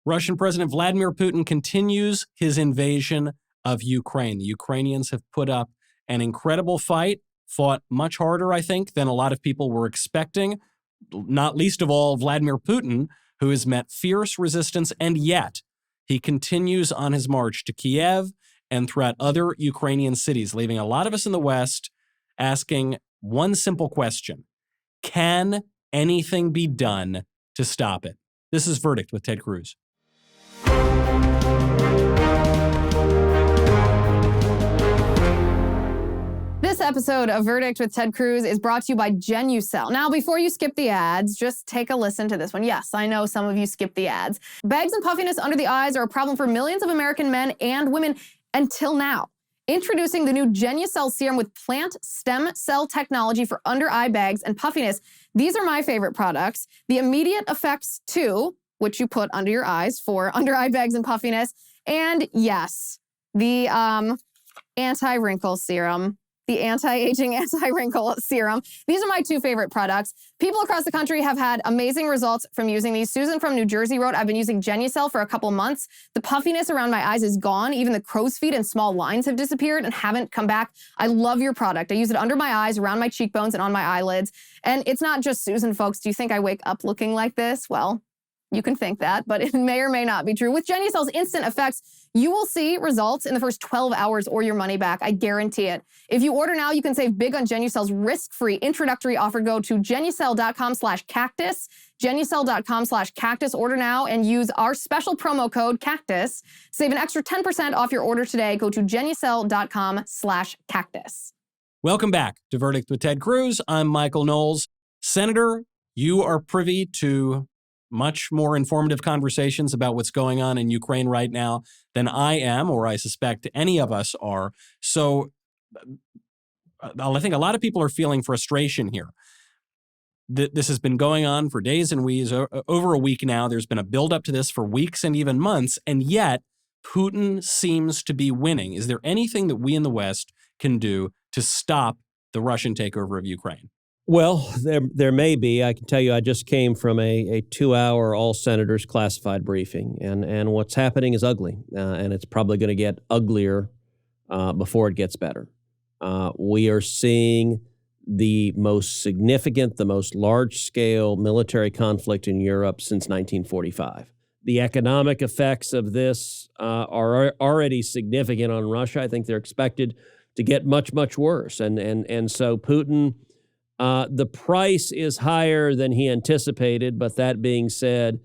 Russian President Vladimir Putin continues his invasion of Ukraine. The Ukrainians have put up an incredible fight, fought much harder, I think, than a lot of people were expecting, not least of all Vladimir Putin, who has met fierce resistance, and yet he continues on his march to Kyiv and throughout other Ukrainian cities, leaving a lot of us in the West asking one simple question: can anything be done to stop it? This is Verdict with Ted Cruz. This episode of Verdict with Ted Cruz is brought to you by Genucel. Now, before you skip the ads, just take a listen to this one. Yes, I know some of you skip the ads. Bags and puffiness under the eyes are a problem for millions of American men and women until now. Introducing the new Genucel serum with plant stem cell technology for under-eye bags and puffiness. These are my favorite products. The immediate effects 2, which you put under your eyes for under-eye bags and puffiness. And yes, the anti-wrinkle serum. The anti-aging, anti-wrinkle serum. These are my 2 favorite products. People across the country have had amazing results from using these. Susan from New Jersey wrote, I've been using Genucel for a couple months. The puffiness around my eyes is gone. Even the crow's feet and small lines have disappeared and haven't come back. I love your product. I use it under my eyes, around my cheekbones, and on my eyelids. And it's not just Susan, folks. Do you think I wake up looking like this? Well, you can think that, but it may or may not be true. With Genucel's instant effects, you will see results in the first 12 hours or your money back. I guarantee it. If you order now, you can save big on Genucel's risk-free introductory offer. Go to Genucel.com/cactus, Genucel.com/cactus. Order now and use our special promo code CACTUS. Save an extra 10% off your order today. Go to Genucel.com/cactus. Welcome back to Verdict with Ted Cruz. I'm Michael Knowles. Senator, you are privy to much more informative conversations about what's going on in Ukraine right now than I am, or I suspect any of us are. So I think a lot of people are feeling frustration here. This has been going on for days and weeks, over a week now. There's been a buildup to this for weeks and even months, and yet Putin seems to be winning. Is there anything that we in the West can do to stop the Russian takeover of Ukraine? Well, there may be. I can tell you I just came from a 2-hour all-senators classified briefing, and what's happening is ugly, and it's probably going to get uglier before it gets better. We are seeing the most significant, the most large-scale military conflict in Europe since 1945. The economic effects of this are already significant on Russia. I think they're expected to get much, much worse, and so Putin... the price is higher than he anticipated, but that being said,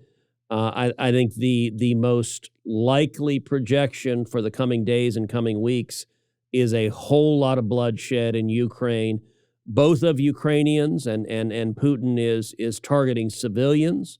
I think the most likely projection for the coming days and coming weeks is a whole lot of bloodshed in Ukraine, both of Ukrainians and Putin is targeting civilians,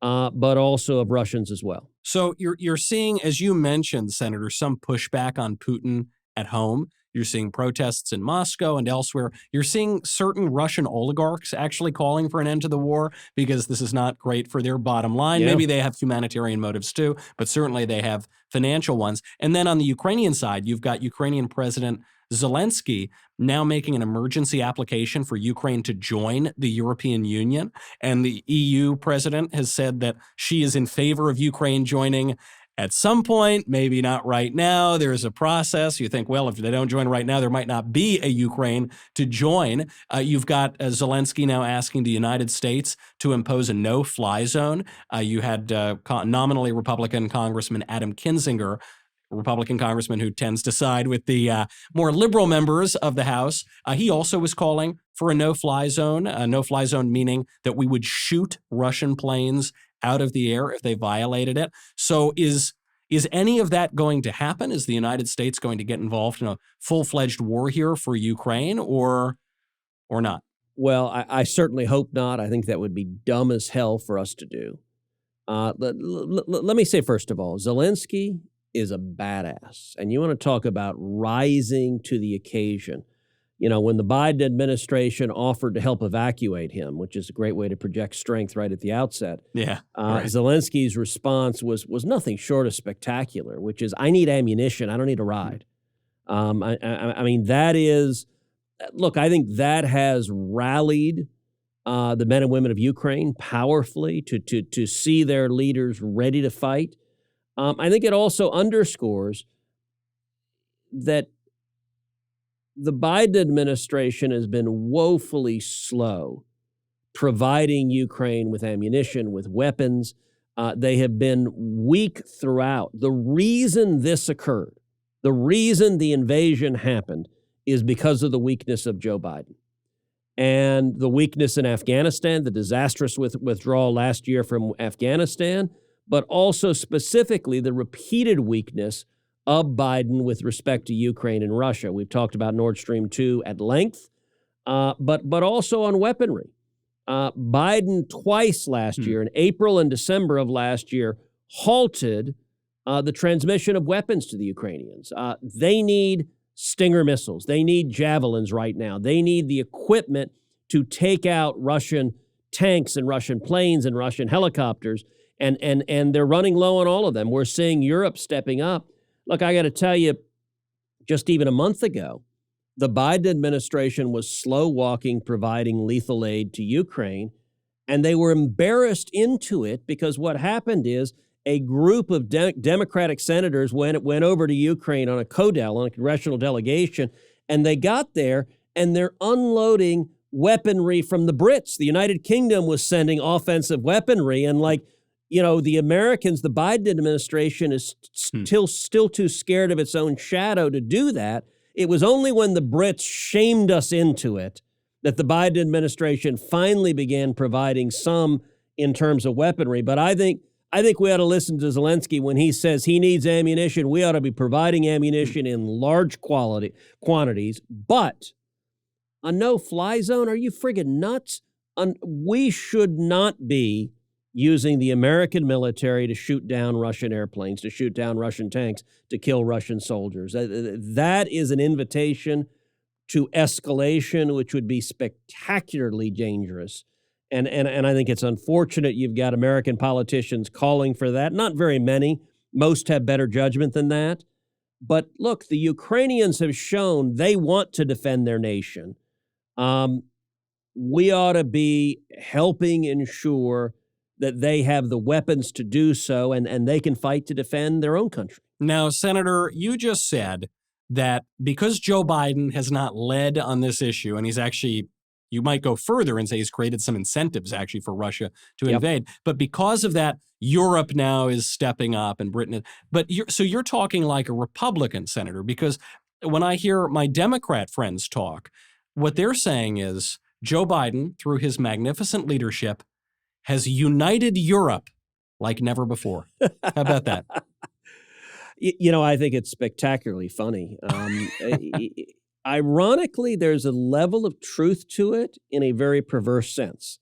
but also of Russians as well. So you're seeing, as you mentioned, Senator, some pushback on Putin at home. You're seeing protests in Moscow and elsewhere. You're seeing certain Russian oligarchs actually calling for an end to the war because this is not great for their bottom line. Yeah. Maybe they have humanitarian motives too, but certainly they have financial ones. And then on the Ukrainian side, you've got Ukrainian President Zelensky now making an emergency application for Ukraine to join the European Union. And the EU president has said that she is in favor of Ukraine joining at some point, maybe not right now. There's a process. You think, well, if they don't join right now, there might not be a Ukraine to join. You've got Zelensky now asking the United States to impose a no-fly zone. You had nominally Republican Congressman Adam Kinzinger, a Republican congressman who tends to side with the more liberal members of the House. He also was calling for a no-fly zone. A no-fly zone meaning that we would shoot Russian planes out of the air if they violated it. So is any of that going to happen? Is the United States going to get involved in a full-fledged war here for Ukraine or not? Well, I certainly hope not. I think that would be dumb as hell for us to do. Let me say, first of all, Zelensky is a badass. And you want to talk about rising to the occasion. You know, when the Biden administration offered to help evacuate him, which is a great way to project strength right at the outset. Yeah. Right. Zelensky's response was nothing short of spectacular, which is, I need ammunition. I don't need a ride. I mean, that is, look, I think that has rallied the men and women of Ukraine powerfully, to see their leaders ready to fight. I think it also underscores that the Biden administration has been woefully slow providing Ukraine with ammunition, with weapons. They have been weak throughout. The reason this occurred, the reason the invasion happened, is because of the weakness of Joe Biden. And the weakness in Afghanistan, the disastrous withdrawal last year from Afghanistan, but also specifically the repeated weakness of Biden with respect to Ukraine and Russia. We've talked about Nord Stream 2 at length, but also on weaponry. Biden twice last year, in April and December of last year, halted the transmission of weapons to the Ukrainians. They need Stinger missiles. They need javelins right now. They need the equipment to take out Russian tanks and Russian planes and Russian helicopters, and they're running low on all of them. We're seeing Europe stepping up. Look, I got to tell you, just even a month ago, the Biden administration was slow walking providing lethal aid to Ukraine, and they were embarrassed into it because what happened is a group of Democratic senators went over to Ukraine on a on a congressional delegation, and they got there and they're unloading weaponry from the Brits. The United Kingdom was sending offensive weaponry, and the Americans, the Biden administration is still too scared of its own shadow to do that. It was only when the Brits shamed us into it that the Biden administration finally began providing some in terms of weaponry. But I think we ought to listen to Zelensky when he says he needs ammunition. We ought to be providing ammunition in large quantities. But a no-fly zone? Are you friggin' nuts? We should not be using the American military to shoot down Russian airplanes, to shoot down Russian tanks, to kill Russian soldiers. That is an invitation to escalation, which would be spectacularly dangerous. And I think it's unfortunate you've got American politicians calling for that. Not very many. Most have better judgment than that. But look, the Ukrainians have shown they want to defend their nation. We ought to be helping ensure that they have the weapons to do so, and they can fight to defend their own country. Now, Senator, you just said that because Joe Biden has not led on this issue, and he's actually, you might go further and say he's created some incentives actually for Russia to invade, but because of that, Europe now is stepping up and Britain. But you're talking like a Republican senator, because when I hear my Democrat friends talk, what they're saying is Joe Biden, through his magnificent leadership, has united Europe like never before. How about that? I think it's spectacularly funny. Ironically, there's a level of truth to it in a very perverse sense,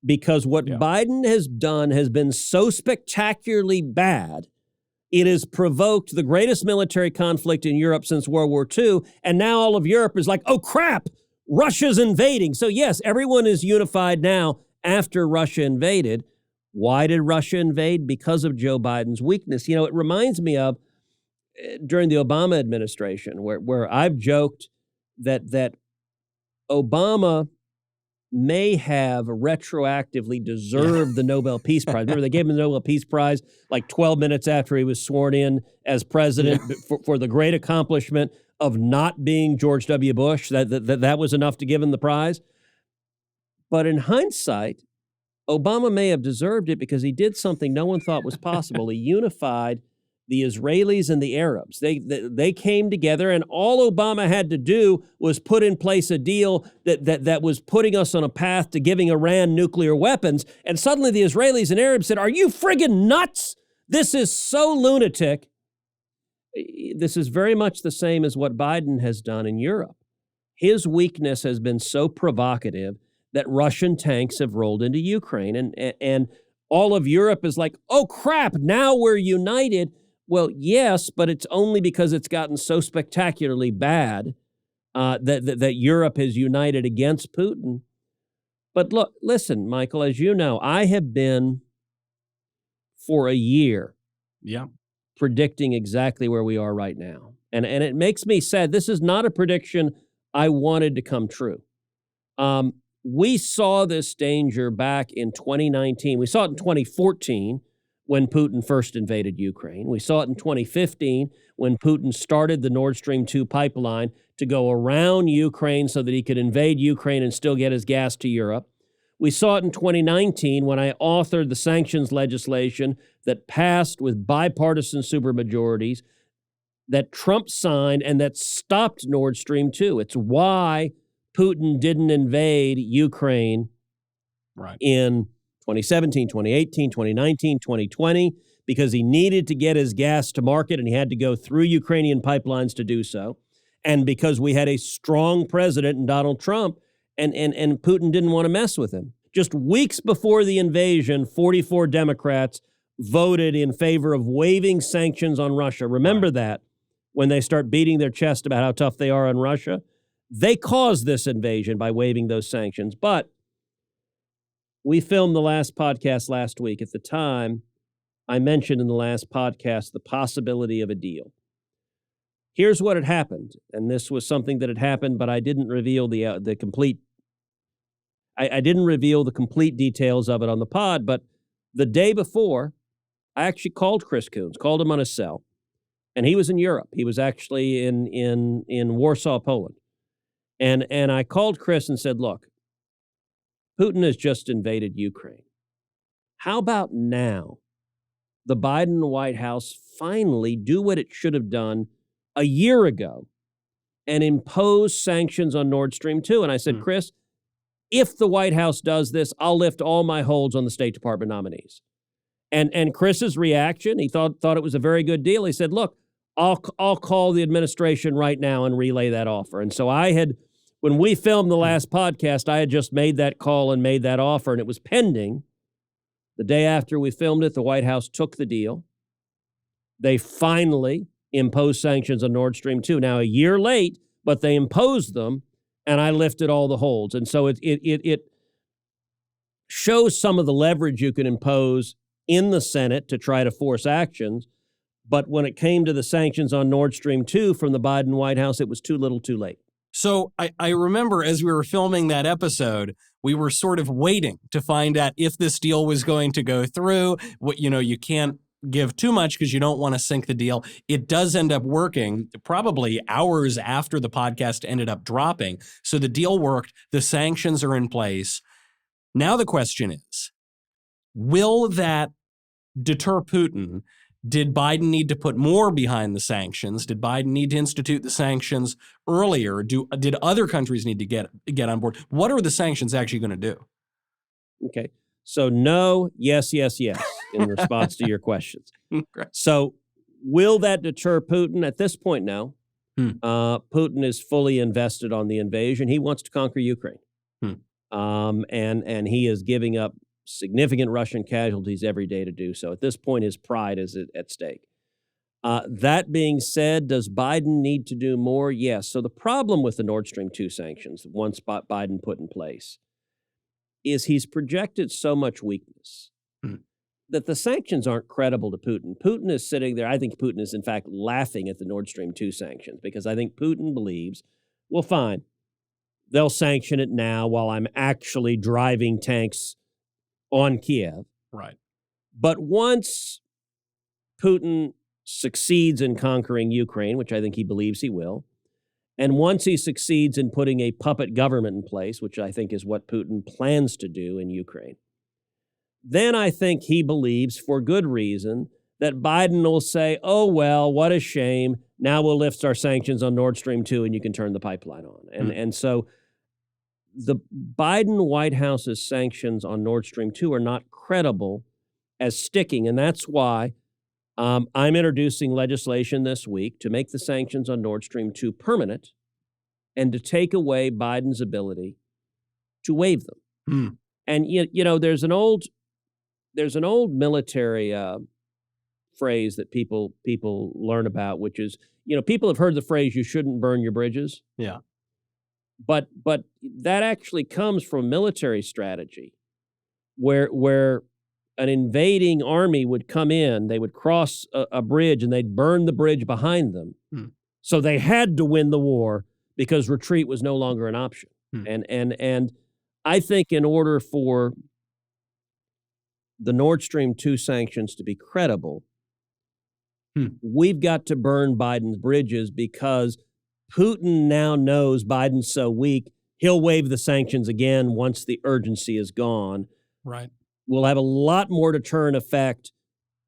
because what Biden has done has been so spectacularly bad, it has provoked the greatest military conflict in Europe since World War II, and now all of Europe is like, oh crap, Russia's invading. So yes, everyone is unified now after Russia invaded. Why did Russia invade? Because of Joe Biden's weakness. It reminds me of during the Obama administration, where I've joked that Obama may have retroactively deserved the Nobel Peace Prize. Remember, they gave him the Nobel Peace Prize like 12 minutes after he was sworn in as president for the great accomplishment of not being George W. Bush. That was enough to give him the prize. But in hindsight, Obama may have deserved it because he did something no one thought was possible. He unified the Israelis and the Arabs. They came together, and all Obama had to do was put in place a deal that was putting us on a path to giving Iran nuclear weapons. And suddenly the Israelis and Arabs said, "Are you friggin' nuts? This is so lunatic." This is very much the same as what Biden has done in Europe. His weakness has been so provocative that Russian tanks have rolled into Ukraine, and all of Europe is like, oh crap, now we're united. Well, yes, but it's only because it's gotten so spectacularly bad that Europe has united against Putin. But look, listen, Michael, as you know, I have been for a year predicting exactly where we are right now. And it makes me sad. This is not a prediction I wanted to come true. we saw this danger back in 2019. We saw it in 2014 when Putin first invaded Ukraine. We saw it in 2015 when Putin started the Nord Stream 2 pipeline to go around Ukraine so that he could invade Ukraine and still get his gas to Europe. We saw it in 2019 when I authored the sanctions legislation that passed with bipartisan supermajorities that Trump signed and that stopped Nord Stream 2. It's why Putin didn't invade Ukraine in 2017, 2018, 2019, 2020, because he needed to get his gas to market and he had to go through Ukrainian pipelines to do so. And because we had a strong president in Donald Trump, and Putin didn't want to mess with him. Just weeks before the invasion, 44 Democrats voted in favor of waiving sanctions on Russia. Remember that when they start beating their chest about how tough they are on Russia. They caused this invasion by waiving those sanctions. But we filmed the last podcast last week. At the time, I mentioned in the last podcast the possibility of a deal. Here's what had happened, and this was something that had happened, but I didn't reveal the complete. I didn't reveal the complete details of it on the pod. But the day before, I actually called Chris Coons, called him on his cell, and he was in Europe. He was actually in Warsaw, Poland, and I called Chris and said, "Look, Putin has just invaded Ukraine. How about now the Biden White House finally do what it should have done a year ago and impose sanctions on Nord Stream 2. And I said, Chris, if the White House does this, I'll lift all my holds on the State Department nominees. And Chris's reaction, he thought it was a very good deal. He said, look, I'll call the administration right now and relay that offer. And so when we filmed the last podcast, I had just made that call and made that offer, and it was pending. The day after we filmed it, the White House took the deal. They finally imposed sanctions on Nord Stream 2. Now, a year late, but they imposed them, and I lifted all the holds. And so it shows some of the leverage you can impose in the Senate to try to force actions. But when it came to the sanctions on Nord Stream 2 from the Biden White House, it was too little too late. So I remember as we were filming that episode, we were sort of waiting to find out if this deal was going to go through. You can't give too much because you don't want to sink the deal. It does end up working probably hours after the podcast ended up dropping. So the deal worked. The sanctions are in place. Now the question is, will that deter Putin? Did Biden need to put more behind the sanctions? Did Biden need to institute the sanctions earlier? Did other countries need to get on board? What are the sanctions actually going to do? Okay. So no, yes, yes, yes, in response to your questions. So will that deter Putin? At this point, no. Putin is fully invested on the invasion. He wants to conquer Ukraine. And he is giving up significant Russian casualties every day to do so. At this point, his pride is at stake. That being said, does Biden need to do more? Yes. So the problem with the Nord Stream 2 sanctions, once Biden put in place, is he's projected so much weakness that the sanctions aren't credible to Putin. Putin is sitting there. I think Putin is, in fact, laughing at the Nord Stream 2 sanctions because I think Putin believes, well, fine, they'll sanction it now while I'm actually driving tanks on Kyiv. Right. But once Putin succeeds in conquering Ukraine, which I think he believes he will, and once he succeeds in putting a puppet government in place, which I think is what Putin plans to do in Ukraine, then I think he believes, for good reason, that Biden will say, oh, well, what a shame. Now we'll lift our sanctions on Nord Stream 2 and you can turn the pipeline on. And so the Biden White House's sanctions on Nord Stream 2 are not credible as sticking. And that's why I'm introducing legislation this week to make the sanctions on Nord Stream 2 permanent and to take away Biden's ability to waive them. And, there's an old military phrase that people learn about, which is, people have heard the phrase, you shouldn't burn your bridges. Yeah. But that actually comes from military strategy where an invading army would come in, they would cross a bridge and they'd burn the bridge behind them. So they had to win the war because retreat was no longer an option. And I think in order for the Nord Stream 2 sanctions to be credible, we've got to burn Biden's bridges, because Putin now knows Biden's so weak, he'll waive the sanctions again once the urgency is gone. Right. We'll have a lot more deterrent effect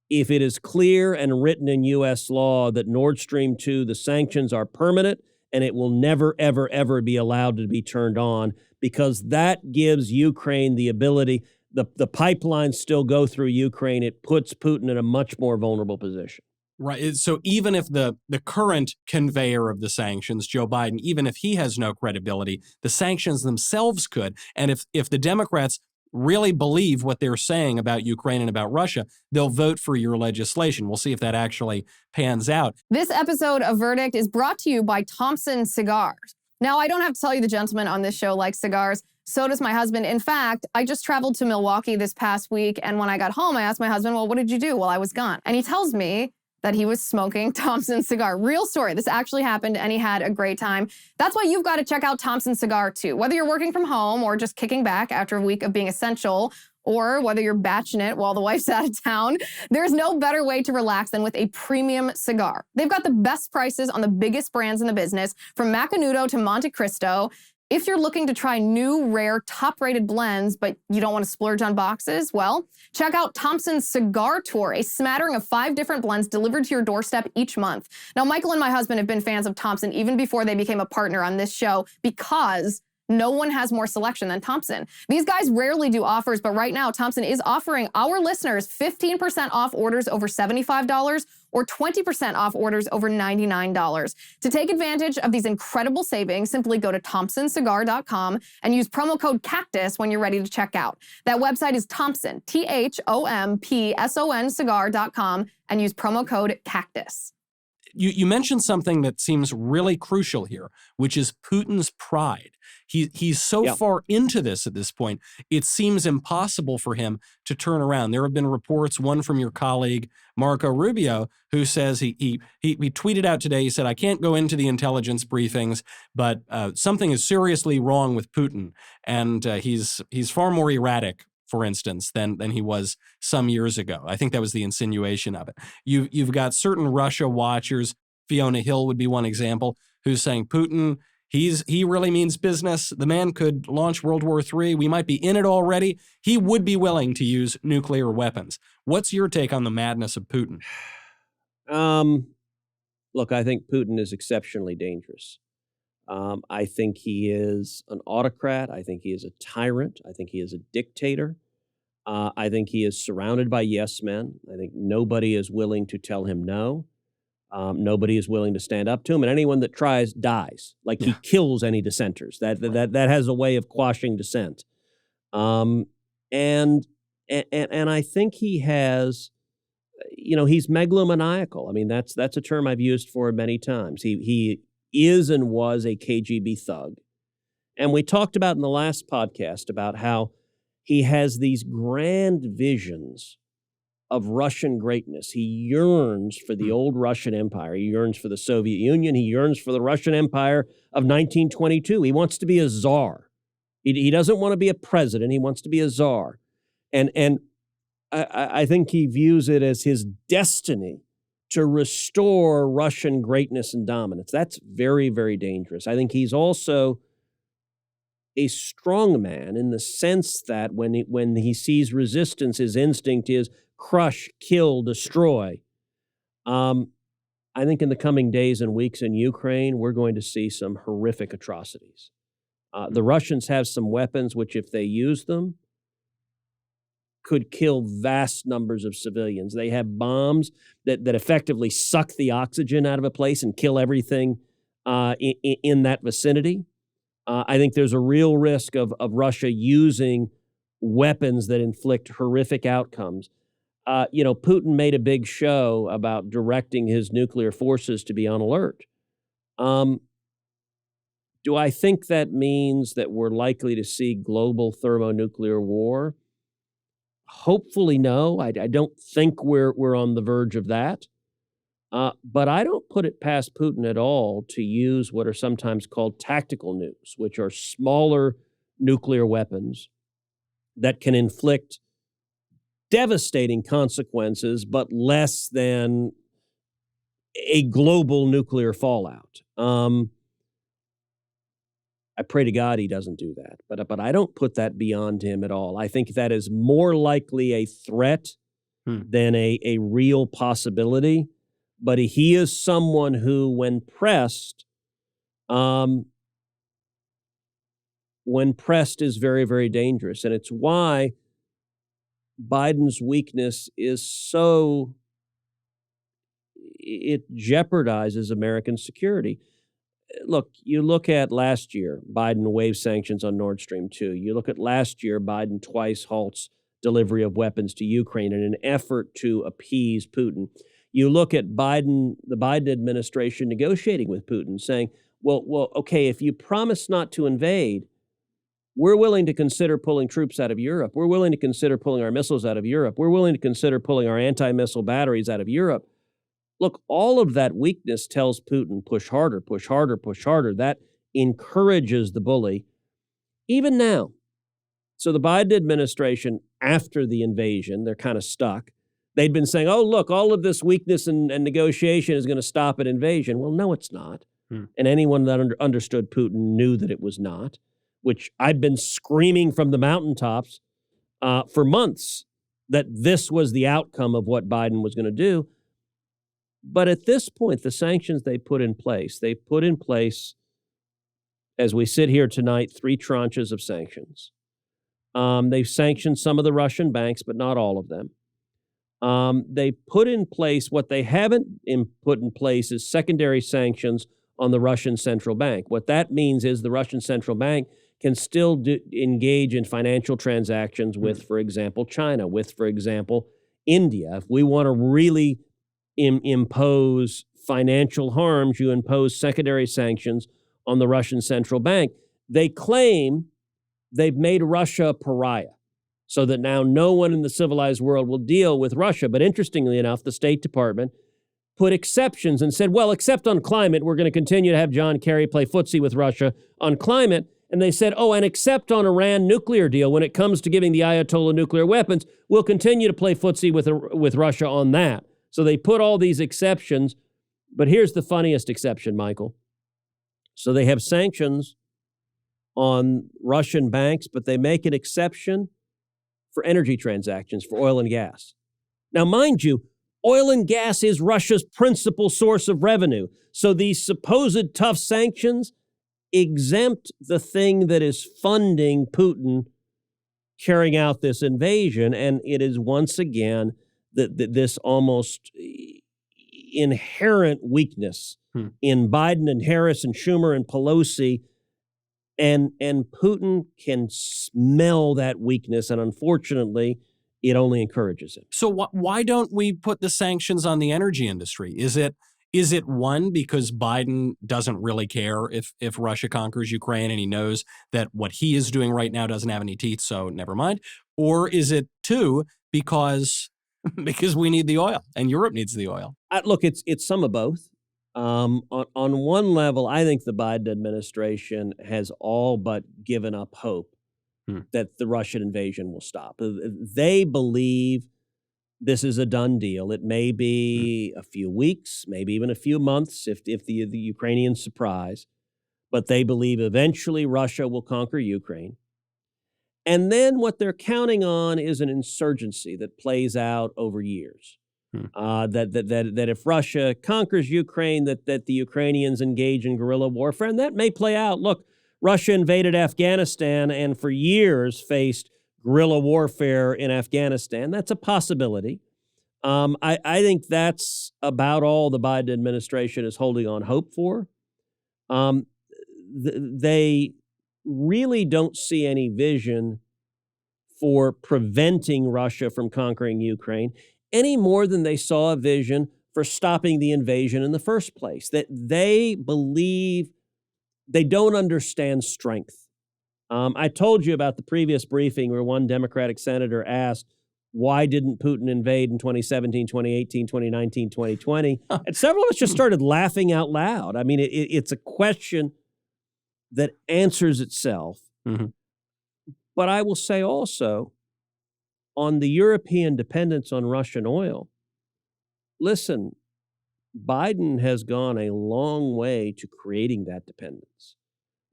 if it is clear and written in U.S. law that Nord Stream 2, the sanctions are permanent and it will never, ever, ever be allowed to be turned on, because that gives Ukraine the ability. The pipelines still go through Ukraine. It puts Putin in a much more vulnerable position. Right. So even if the current conveyor of the sanctions, Joe Biden, even if he has no credibility, the sanctions themselves could. And if the Democrats really believe what they're saying about Ukraine and about Russia, they'll vote for your legislation. We'll see if that actually pans out. This episode of Verdict is brought to you by Thompson Cigars. Now, I don't have to tell you the gentleman on this show likes cigars. So does my husband. In fact, I just traveled to Milwaukee this past week, and when I got home, I asked my husband, well, what did you do? Well, I was gone. And he tells me that he was smoking Thompson cigar. Real story. This actually happened, and he had a great time. That's why you've got to check out Thompson Cigar, too. Whether you're working from home or just kicking back after a week of being essential, or whether you're batching it while the wife's out of town, there's no better way to relax than with a premium cigar. They've got the best prices on the biggest brands in the business, from Macanudo to Monte Cristo. If you're looking to try new, rare, top-rated blends, but you don't want to splurge on boxes, well, check out Thompson's Cigar Tour, a smattering of 5 different blends delivered to your doorstep each month. Now, Michael and my husband have been fans of Thompson even before they became a partner on this show, because no one has more selection than Thompson. These guys rarely do offers, but right now, Thompson is offering our listeners 15% off orders over $75 or 20% off orders over $99. To take advantage of these incredible savings, simply go to thompsoncigar.com and use promo code CACTUS when you're ready to check out. That website is Thompson, THOMPSON cigar.com, and use promo code CACTUS. You mentioned something that seems really crucial here, which is Putin's pride. He's so far into this at this point, it seems impossible for him to turn around. There have been reports, one from your colleague, Marco Rubio, who says he tweeted out today, he said, I can't go into the intelligence briefings, but something is seriously wrong with Putin. And he's far more erratic, for instance, than he was some years ago. I think that was the insinuation of it. You've got certain Russia watchers, Fiona Hill would be one example, who's saying Putin, he really means business. The man could launch World War III. We might be in it already. He would be willing to use nuclear weapons. What's your take on the madness of Putin? Look, I think Putin is exceptionally dangerous. I think he is an autocrat. I think he is a tyrant. I think he is a dictator. I think he is surrounded by yes men. I think nobody is willing to tell him no. Nobody is willing to stand up to him, and anyone that tries dies. Like he kills any dissenters. That has a way of quashing dissent. And I think he has, he's megalomaniacal. I mean, that's a term I've used for him many times. He is and was a KGB thug. And we talked about in the last podcast about how he has these grand visions of Russian greatness. He yearns for the old Russian Empire. He yearns for the Soviet Union. He yearns for the Russian Empire of 1922. He wants to be a czar. He doesn't want to be a president. He wants to be a czar. And I think he views it as his destiny to restore Russian greatness and dominance. That's very, very dangerous. I think he's also a strong man in the sense that when he sees resistance, his instinct is crush, kill, destroy. I think in the coming days and weeks in Ukraine, we're going to see some horrific atrocities. The Russians have some weapons which, if they use them, could kill vast numbers of civilians. They have bombs that effectively suck the oxygen out of a place and kill everything in that vicinity. I think there's a real risk of Russia using weapons that inflict horrific outcomes. Putin made a big show about directing his nuclear forces to be on alert. Do I think that means that we're likely to see global thermonuclear war? Hopefully, no. I don't think we're on the verge of that. But I don't put it past Putin at all to use what are sometimes called tactical nukes, which are smaller nuclear weapons that can inflict devastating consequences, but less than a global nuclear fallout. I pray to God he doesn't do that, but I don't put that beyond him at all. I think that is more likely a threat than a real possibility. But he is someone who, when pressed, is very, very dangerous. And it's why Biden's weakness is so, it jeopardizes American security. Look, you look at last year, Biden waived sanctions on Nord Stream 2. You look at last year, Biden twice halts delivery of weapons to Ukraine in an effort to appease Putin. You look at the Biden administration negotiating with Putin, saying, well, okay, if you promise not to invade, we're willing to consider pulling troops out of Europe. We're willing to consider pulling our missiles out of Europe. We're willing to consider pulling our anti-missile batteries out of Europe. Look, all of that weakness tells Putin, push harder, push harder, push harder. That encourages the bully. Even now. So the Biden administration, after the invasion, they're kind of stuck. They'd been saying, oh, look, all of this weakness and negotiation is going to stop an invasion. Well, no, it's not. And anyone that understood Putin knew that it was not, which I'd been screaming from the mountaintops for months that this was the outcome of what Biden was going to do. But at this point, the sanctions they put in place, as we sit here tonight, 3 tranches of sanctions. They've sanctioned some of the Russian banks, but not all of them. They put in place, what they haven't put in place is secondary sanctions on the Russian central bank. What that means is the Russian central bank can still engage in financial transactions with, for example, China, with, for example, India. If we want to really impose financial harms, you impose secondary sanctions on the Russian central bank. They claim they've made Russia a pariah, so that now no one in the civilized world will deal with Russia. But interestingly enough, the State Department put exceptions and said, well, except on climate, we're going to continue to have John Kerry play footsie with Russia on climate. And they said, oh, and except on Iran nuclear deal, when it comes to giving the Ayatollah nuclear weapons, we'll continue to play footsie with Russia on that. So they put all these exceptions. But here's the funniest exception, Michael. So they have sanctions on Russian banks, but they make an exception for energy transactions, for oil and gas. Now, mind you, oil and gas is Russia's principal source of revenue. So these supposed tough sanctions exempt the thing that is funding Putin carrying out this invasion. And it is once again this almost inherent weakness in Biden and Harris and Schumer and Pelosi. And Putin can smell that weakness, and unfortunately, it only encourages him. So why don't we put the sanctions on the energy industry? Is it one, because Biden doesn't really care if Russia conquers Ukraine and he knows that what he is doing right now doesn't have any teeth, so never mind? Or is it 2, because we need the oil and Europe needs the oil? Look, it's some of both. On one level, I think the Biden administration has all but given up hope that the Russian invasion will stop. They believe this is a done deal. It may be a few weeks, maybe even a few months if the Ukrainians surprise, but they believe eventually Russia will conquer Ukraine. And then what they're counting on is an insurgency that plays out over years. That if Russia conquers Ukraine, that the Ukrainians engage in guerrilla warfare, and that may play out. Look, Russia invaded Afghanistan and for years faced guerrilla warfare in Afghanistan. That's a possibility. I think that's about all the Biden administration is holding on hope for. They really don't see any vision for preventing Russia from conquering Ukraine, any more than they saw a vision for stopping the invasion in the first place. That they believe they don't understand strength. I told you about the previous briefing where one Democratic senator asked, why didn't Putin invade in 2017, 2018, 2019, 2020? And several of us just started laughing out loud. I mean, it's a question that answers itself. But I will say also, on the European dependence on Russian oil, listen, Biden has gone a long way to creating that dependence.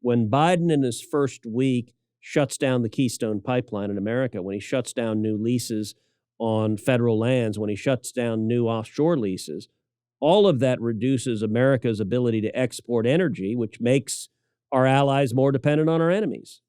When Biden in his first week shuts down the Keystone Pipeline in America, when he shuts down new leases on federal lands, when he shuts down new offshore leases, all of that reduces America's ability to export energy, which makes our allies more dependent on our enemies.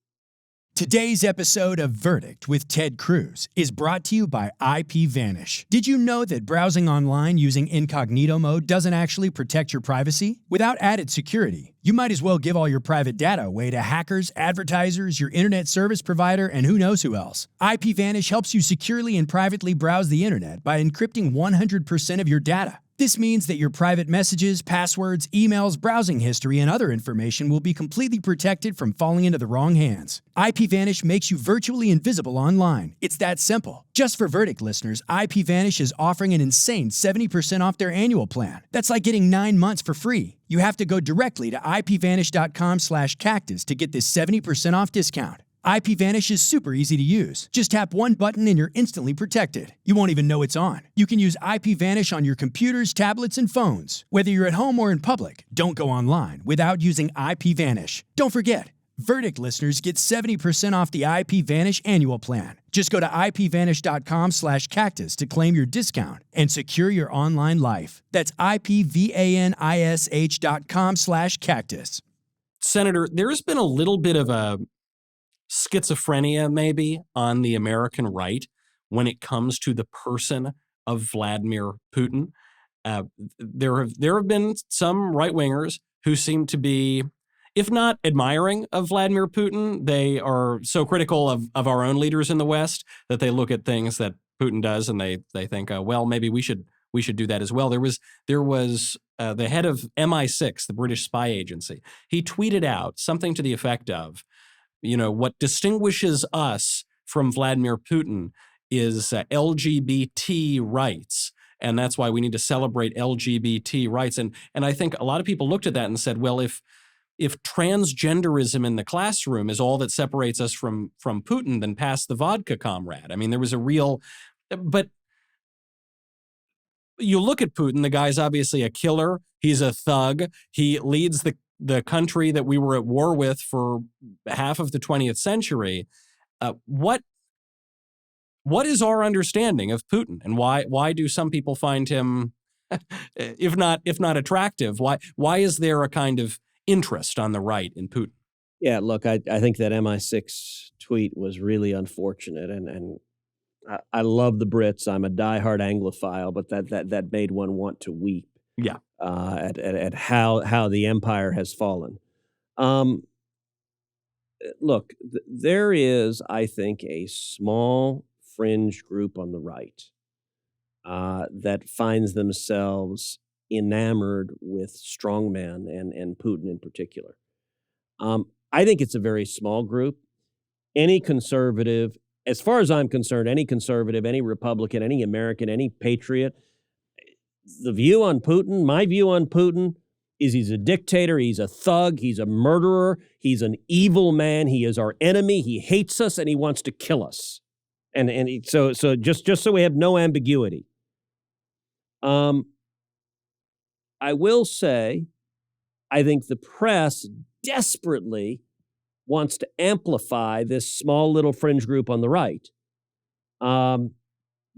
Today's episode of Verdict with Ted Cruz is brought to you by IPVanish. Did you know that browsing online using incognito mode doesn't actually protect your privacy? Without added security, you might as well give all your private data away to hackers, advertisers, your internet service provider, and who knows who else. IPVanish helps you securely and privately browse the internet by encrypting 100% of your data. This means that your private messages, passwords, emails, browsing history, and other information will be completely protected from falling into the wrong hands. IPVanish makes you virtually invisible online. It's that simple. Just for Verdict listeners, IPVanish is offering an insane 70% off their annual plan. That's like getting 9 months for free. You have to go directly to ipvanish.com/cactus to get this 70% off discount. IPVanish is super easy to use. Just tap one button and you're instantly protected. You won't even know it's on. You can use IPVanish on your computers, tablets, and phones. Whether you're at home or in public, don't go online without using IPVanish. Don't forget, Verdict listeners get 70% off the IPVanish annual plan. Just go to ipvanish.com/cactus to claim your discount and secure your online life. That's ipvanish.com/cactus. Senator, there's been a little bit of a schizophrenia maybe on the American right when it comes to the person of Vladimir Putin. There have been some right-wingers who seem to be, if not admiring of Vladimir Putin, they are so critical of our own leaders in the West that they look at things that Putin does and they think, well, maybe we should do that as well. There was the head of MI6, the British spy agency. He tweeted out something to the effect of, what distinguishes us from Vladimir Putin is LGBT rights. And that's why we need to celebrate LGBT rights. And I think a lot of people looked at that and said, well, if transgenderism in the classroom is all that separates us from Putin, then pass the vodka, comrade. I mean, there was but you look at Putin, the guy's obviously a killer. He's a thug. He leads the country that we were at war with for half of the 20th century. What is our understanding of Putin, and why do some people find him, if not attractive? Why is there a kind of interest on the right in Putin? Yeah, look, I think that MI6 tweet was really unfortunate, and I love the Brits. I'm a diehard Anglophile, but that made one want to weep. Yeah. At how the empire has fallen. Look, there is, I think, a small fringe group on the right that finds themselves enamored with strongmen and Putin in particular. I think it's a very small group. Any conservative, as far as I'm concerned, any conservative, any Republican, any American, any patriot, the view on Putin, my view on Putin, is he's a dictator, he's a thug, he's a murderer, he's an evil man, he is our enemy, he hates us, and he wants to kill us. So just so we have no ambiguity. I will say, I think the press desperately wants to amplify this small little fringe group on the right.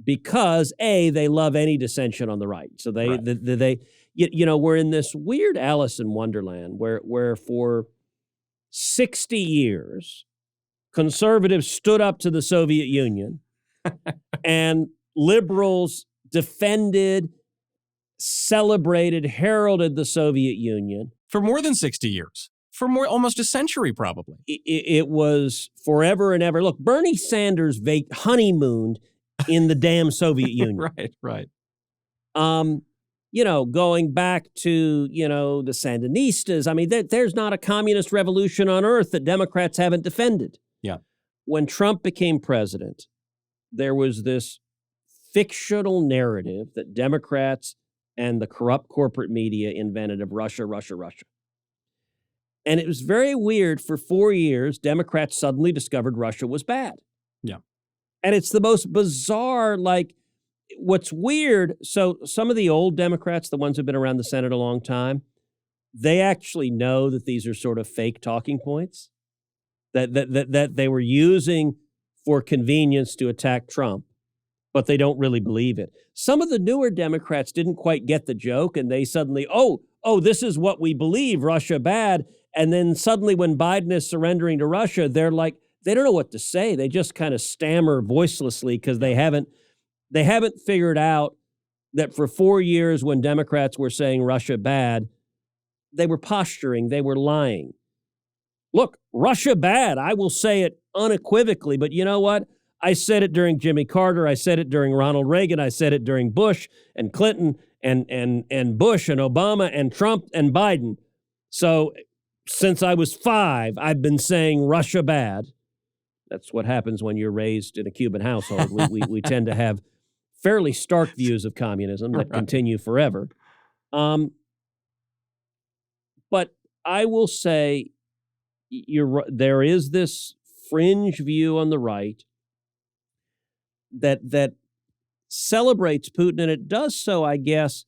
Because they love any dissension on the right. So we're in this weird Alice in Wonderland where for 60 years, conservatives stood up to the Soviet Union and liberals defended, celebrated, heralded the Soviet Union. For more than 60 years. For almost a century, probably. It was forever and ever. Look, Bernie Sanders honeymooned in the damn Soviet Union. Right. Going back to, the Sandinistas, I mean, there's not a communist revolution on earth that Democrats haven't defended. Yeah. When Trump became president, there was this fictional narrative that Democrats and the corrupt corporate media invented of Russia. And it was very weird. For 4 years, Democrats suddenly discovered Russia was bad. Yeah. And it's the most bizarre, like, what's weird, so some of the old Democrats, the ones who've been around the Senate a long time, they actually know that these are sort of fake talking points that they were using for convenience to attack Trump, but they don't really believe it. Some of the newer Democrats didn't quite get the joke, and they suddenly, oh, this is what we believe, Russia bad. And then suddenly when Biden is surrendering to Russia, they're like, they don't know what to say. They just kind of stammer voicelessly because they haven't figured out that for 4 years when Democrats were saying Russia bad, they were posturing, they were lying. Look, Russia bad, I will say it unequivocally, but you know what? I said it during Jimmy Carter, I said it during Ronald Reagan, I said it during Bush and Clinton and Bush and Obama and Trump and Biden. So since I was 5, I've been saying Russia bad. That's what happens when you're raised in a Cuban household. We tend to have fairly stark views of communism that continue forever. But I will say there is this fringe view on the right that celebrates Putin, and it does so, I guess,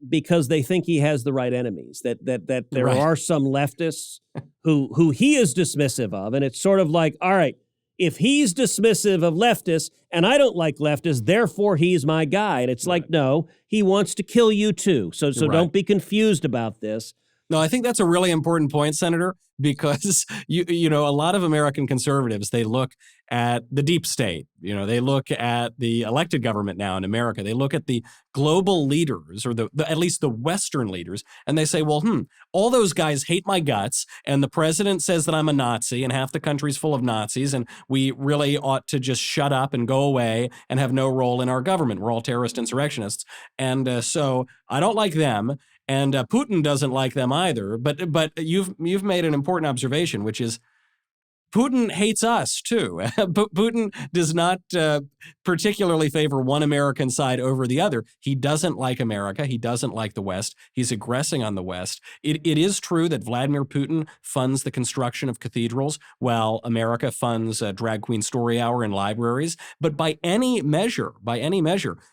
because they think he has the right enemies, that there are some leftists who he is dismissive of. And it's sort of like, all right, if he's dismissive of leftists and I don't like leftists, therefore he's my guy. And it's like, no, he wants to kill you too. So don't be confused about this. No, I think that's a really important point, Senator, because you know, a lot of American conservatives, they look at the deep state. You know, they look at the elected government now in America. They look at the global leaders, or at least the Western leaders, and they say, well, all those guys hate my guts, and the president says that I'm a Nazi, and half the country's full of Nazis, and we really ought to just shut up and go away and have no role in our government. We're all terrorist insurrectionists. And so I don't like them. And Putin doesn't like them either. But you've made an important observation, which is Putin hates us too. Putin does not particularly favor one American side over the other. He doesn't like America. He doesn't like the West. He's aggressing on the West. It is true that Vladimir Putin funds the construction of cathedrals while America funds drag queen story hour in libraries. But by any measure,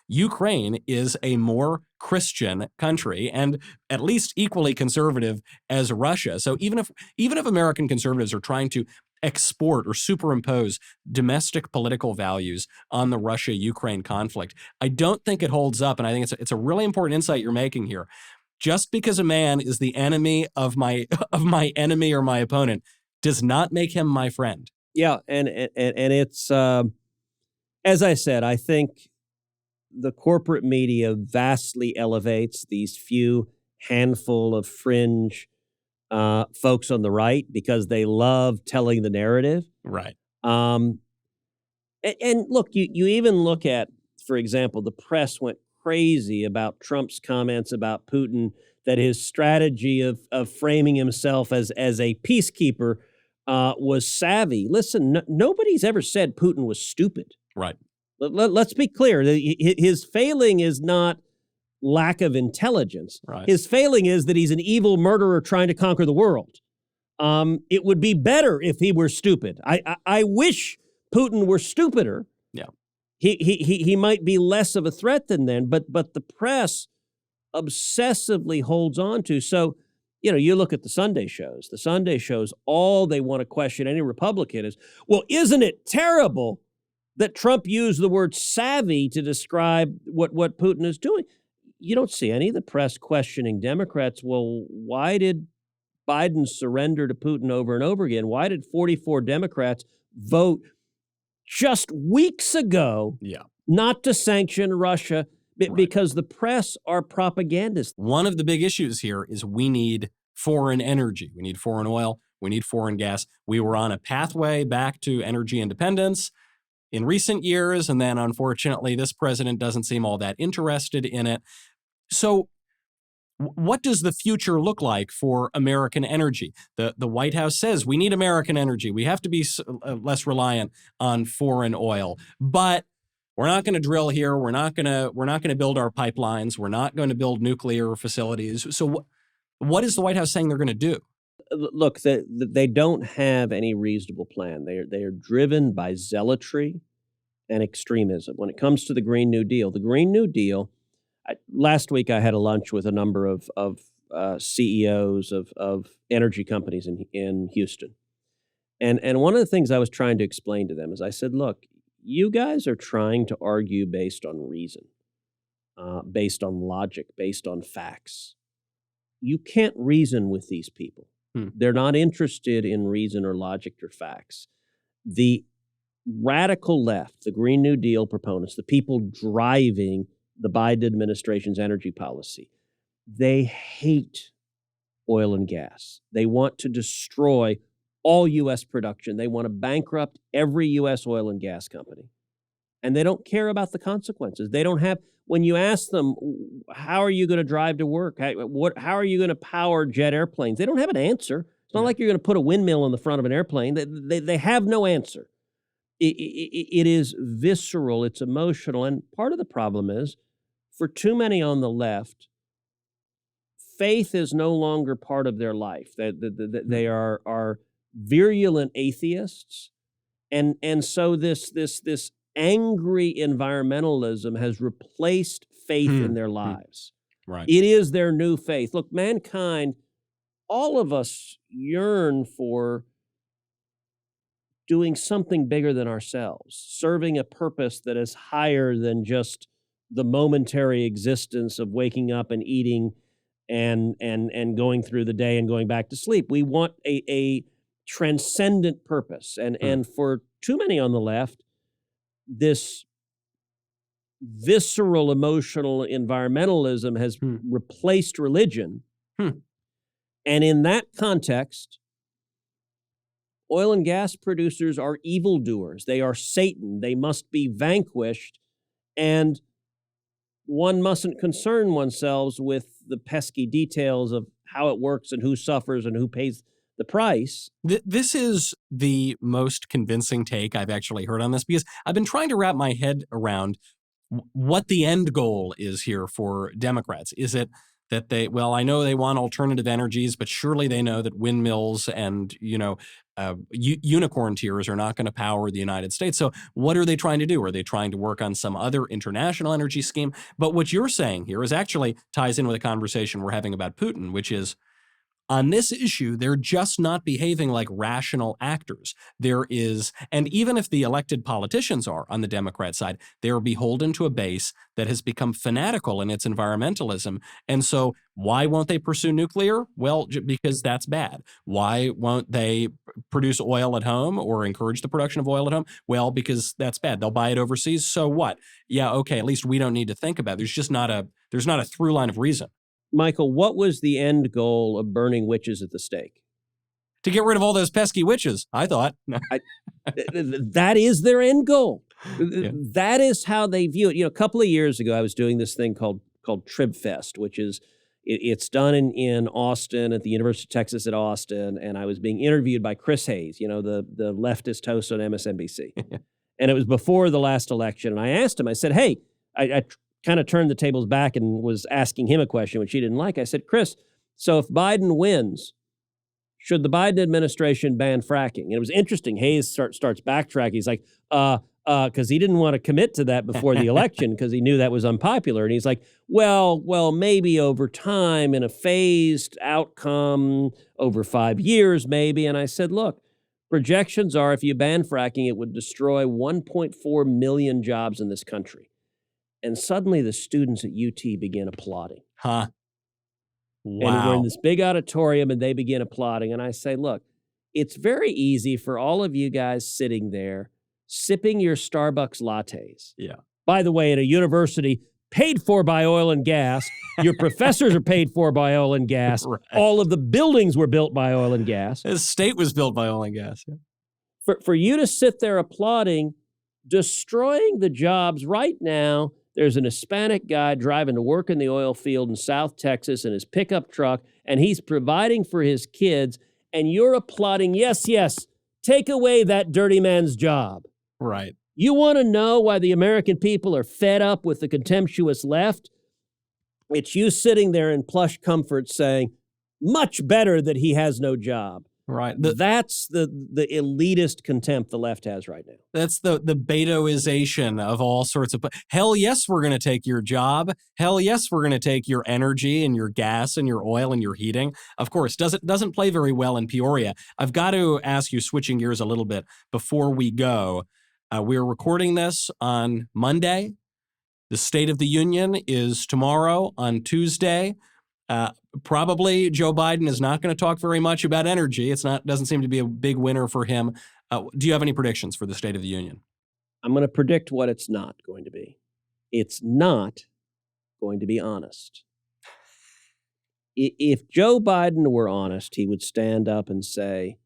Ukraine is a more Christian country and at least equally conservative as Russia. So even if American conservatives are trying to export or superimpose domestic political values on the Russia-Ukraine conflict, I don't think it holds up. And I think it's a really important insight you're making here. Just because a man is the enemy of my enemy or my opponent does not make him my friend. Yeah, and it's as I said, I think the corporate media vastly elevates these few handful of fringe folks on the right because they love telling the narrative. Right. And look, you even look at, for example, the press went crazy about Trump's comments about Putin, that his strategy of framing himself as a peacekeeper was savvy. Listen, nobody's ever said Putin was stupid. Right. Let's be clear. His failing is not lack of intelligence. Right. His failing is that he's an evil murderer trying to conquer the world. It would be better if he were stupid. I wish Putin were stupider. Yeah. He might be less of a threat than then, but the press obsessively holds on to. So, you know, you look at the Sunday shows. The Sunday shows, all they want to question any Republican is, well, isn't it terrible that Trump used the word savvy to describe what Putin is doing? You don't see any of the press questioning Democrats. Well, why did Biden surrender to Putin over and over again? Why did 44 Democrats vote just weeks ago not to sanction Russia? Because the press are propagandists. One of the big issues here is we need foreign energy. We need foreign oil. We need foreign gas. We were on a pathway back to energy independence in recent years, and then unfortunately this president doesn't seem all that interested in it. So what does the future look like for American energy? The White House says we need American energy. We have to be less reliant on foreign oil. But we're not going to drill here. We're not going to build our pipelines. We're not going to build nuclear facilities. So What is the White House saying they're going to do? Look, they don't have any reasonable plan. They are driven by zealotry and extremism. When it comes to the Green New Deal, last week I had a lunch with a number of CEOs of energy companies in Houston. And one of the things I was trying to explain to them is I said, look, you guys are trying to argue based on reason, based on logic, based on facts. You can't reason with these people. They're not interested in reason or logic or facts. The radical left, the Green New Deal proponents, the people driving the Biden administration's energy policy, they hate oil and gas. They want to destroy all U.S. production. They want to bankrupt every U.S. oil and gas company. And they don't care about the consequences. They don't have, when you ask them, how are you going to drive to work? How are you going to power jet airplanes? They don't have an answer. It's not like you're going to put a windmill on the front of an airplane. They have no answer. It is visceral. It's emotional. And part of the problem is, for too many on the left, faith is no longer part of their life. They are virulent atheists. And so this angry environmentalism has replaced faith in their lives. Right. It is their new faith. Look, mankind, all of us yearn for doing something bigger than ourselves, serving a purpose that is higher than just the momentary existence of waking up and eating and going through the day and going back to sleep. We want a transcendent purpose. And for too many on the left, this visceral, emotional environmentalism has replaced religion. And in that context, oil and gas producers are evildoers. They are Satan. They must be vanquished. And one mustn't concern oneself with the pesky details of how it works and who suffers and who pays the price. This is the most convincing take I've actually heard on this, because I've been trying to wrap my head around what the end goal is here for Democrats. Is it that I know they want alternative energies, but surely they know that windmills and, unicorn tears are not going to power the United States. So what are they trying to do? Are they trying to work on some other international energy scheme? But what you're saying here is actually ties in with a conversation we're having about Putin, which is, on this issue, they're just not behaving like rational actors. And even if the elected politicians are on the Democrat side, they are beholden to a base that has become fanatical in its environmentalism. And so why won't they pursue nuclear? Well, because that's bad. Why won't they produce oil at home or encourage the production of oil at home? Well, because that's bad. They'll buy it overseas. So what? Yeah, okay, at least we don't need to think about it. There's not a through line of reason. Michael, what was the end goal of burning witches at the stake? To get rid of all those pesky witches, I thought. That is their end goal. Yeah. That is how they view it. A couple of years ago, I was doing this thing called TribFest, which is, it's done in Austin at the University of Texas at Austin, and I was being interviewed by Chris Hayes, the leftist host on MSNBC. And it was before the last election, and I asked him, I said, hey, I kind of turned the tables back and was asking him a question, which he didn't like. I said, Chris, so if Biden wins, should the Biden administration ban fracking? And it was interesting. Hayes starts backtracking. He's like, because he didn't want to commit to that before the election because he knew that was unpopular. And he's like, well, maybe over time in a phased outcome over 5 years, maybe. And I said, look, projections are if you ban fracking, it would destroy 1.4 million jobs in this country. And suddenly the students at UT began applauding. Huh. Wow. And we're in this big auditorium and they begin applauding. And I say, look, it's very easy for all of you guys sitting there sipping your Starbucks lattes. Yeah. By the way, at a university paid for by oil and gas, your professors are paid for by oil and gas. Right. All of the buildings were built by oil and gas. The state was built by oil and gas. Yeah. For you to sit there applauding, destroying the jobs right now. There's an Hispanic guy driving to work in the oil field in South Texas in his pickup truck, and he's providing for his kids, and you're applauding, yes, take away that dirty man's job. Right. You want to know why the American people are fed up with the contemptuous left? It's you sitting there in plush comfort saying, much better that he has no job. Right. That's the elitist contempt the left has right now. That's the Betoization of all sorts of. Hell yes, we're going to take your job. Hell yes, we're going to take your energy and your gas and your oil and your heating. Of course, doesn't play very well in Peoria. I've got to ask you, switching gears a little bit before we go. We're recording this on Monday. The State of the Union is tomorrow on Tuesday. Probably Joe Biden is not going to talk very much about energy. Doesn't seem to be a big winner for him. Do you have any predictions for the State of the Union? I'm going to predict what it's not going to be. It's not going to be honest. If Joe Biden were honest, he would stand up and say,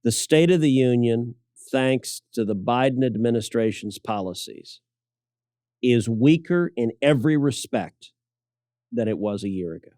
the State of the Union, thanks to the Biden administration's policies, is weaker in every respect than it was a year ago.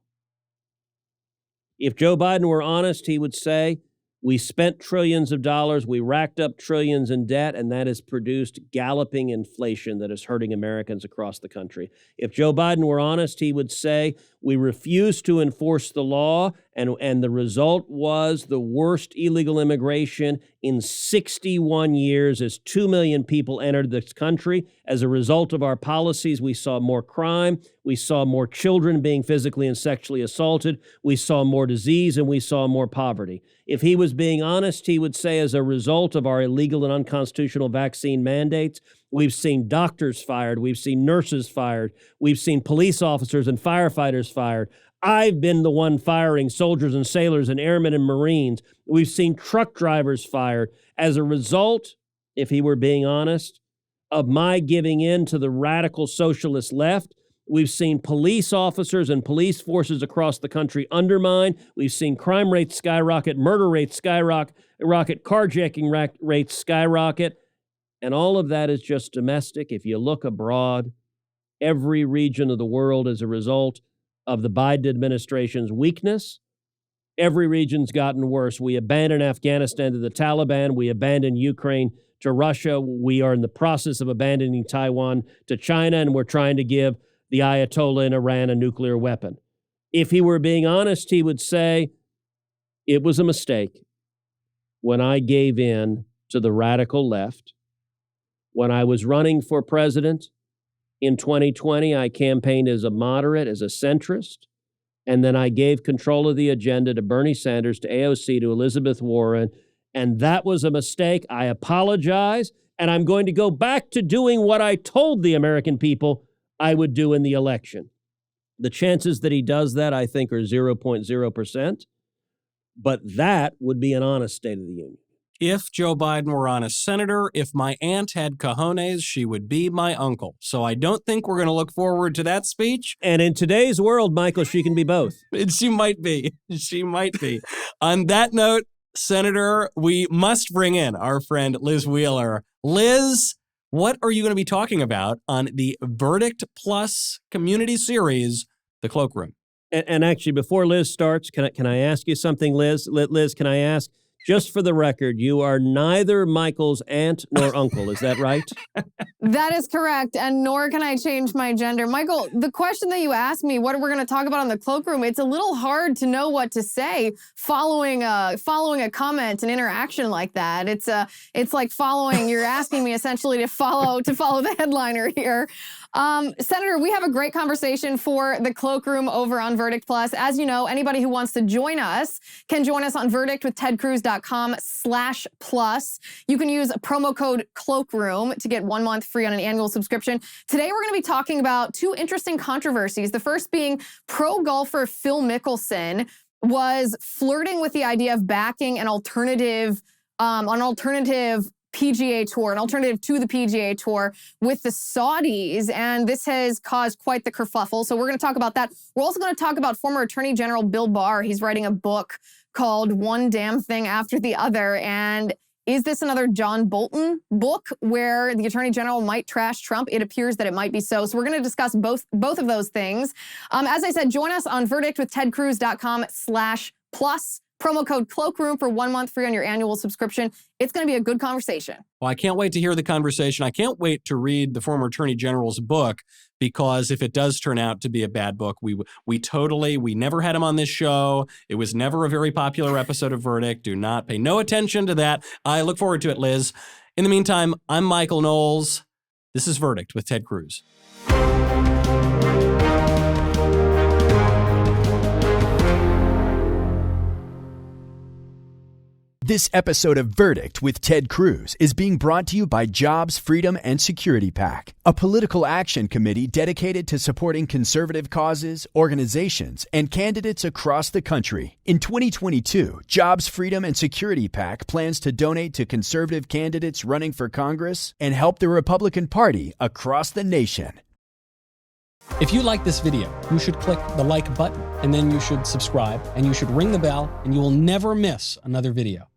If Joe Biden were honest, he would say, we spent trillions of dollars, we racked up trillions in debt, and that has produced galloping inflation that is hurting Americans across the country. If Joe Biden were honest, he would say, we refused to enforce the law, and the result was the worst illegal immigration in 61 years as 2 million people entered this country. As a result of our policies, we saw more crime, we saw more children being physically and sexually assaulted, we saw more disease, and we saw more poverty. If he was being honest, he would say, as a result of our illegal and unconstitutional vaccine mandates, we've seen doctors fired, we've seen nurses fired, we've seen police officers and firefighters fired. I've been the one firing soldiers and sailors and airmen and Marines. We've seen truck drivers fired. As a result, if he were being honest, of my giving in to the radical socialist left, we've seen police officers and police forces across the country undermined. We've seen crime rates skyrocket, murder rates skyrocket, carjacking rates skyrocket. And all of that is just domestic. If you look abroad, every region of the world as a result of the Biden administration's weakness, every region's gotten worse. We abandoned Afghanistan to the Taliban. We abandoned Ukraine to Russia. We are in the process of abandoning Taiwan to China, and we're trying to give the Ayatollah in Iran a nuclear weapon. If he were being honest, he would say, it was a mistake when I gave in to the radical left. When I was running for president in 2020, I campaigned as a moderate, as a centrist, and then I gave control of the agenda to Bernie Sanders, to AOC, to Elizabeth Warren, and that was a mistake. I apologize, and I'm going to go back to doing what I told the American people I would do in the election. The chances that he does that, I think, are 0.0%, but that would be an honest State of the Union. If Joe Biden were honest, Senator, if my aunt had cojones, she would be my uncle. So I don't think we're going to look forward to that speech. And in today's world, Michael, she can be both. She might be. She might be. On that note, Senator, we must bring in our friend Liz Wheeler. Liz, what are you going to be talking about on the Verdict Plus community series, The Cloakroom? And actually, before Liz starts, can I ask you something, Liz? Liz, can I ask? Just for the record, you are neither Michael's aunt nor uncle. Is that right? That is correct, and nor can I change my gender. Michael, the question that you asked me, what we're going to talk about on the Cloakroom, it's a little hard to know what to say following a comment, an interaction like that. It's like following. You're asking me essentially to follow the headliner here. Senator, we have a great conversation for the Cloakroom over on Verdict Plus. As you know, anybody who wants to join us can join us on verdictwithtedcruz.com/plus. You can use promo code Cloakroom to get 1 month free on an annual subscription. Today, we're going to be talking about two interesting controversies. The first being pro golfer Phil Mickelson was flirting with the idea of backing an alternative PGA Tour, an alternative to the PGA Tour with the Saudis, and this has caused quite the kerfuffle. So we're going to talk about that. We're also going to talk about former Attorney General Bill Barr. He's writing a book called One Damn Thing After the Other, and is this another John Bolton book where the Attorney General might trash Trump? It appears that it might be so. So we're going to discuss both of those things. As I said, join us on verdictwithtedcruz.com/plus. Promo code CLOAKROOM for 1 month free on your annual subscription. It's going to be a good conversation. Well, I can't wait to hear the conversation. I can't wait to read the former Attorney General's book, because if it does turn out to be a bad book, we never had him on this show. It was never a very popular episode of Verdict. Do not pay no attention to that. I look forward to it, Liz. In the meantime, I'm Michael Knowles. This is Verdict with Ted Cruz. This episode of Verdict with Ted Cruz is being brought to you by Jobs, Freedom, and Security PAC, a political action committee dedicated to supporting conservative causes, organizations, and candidates across the country. In 2022, Jobs, Freedom, and Security PAC plans to donate to conservative candidates running for Congress and help the Republican Party across the nation. If you like this video, you should click the like button, and then you should subscribe, and you should ring the bell, and you will never miss another video.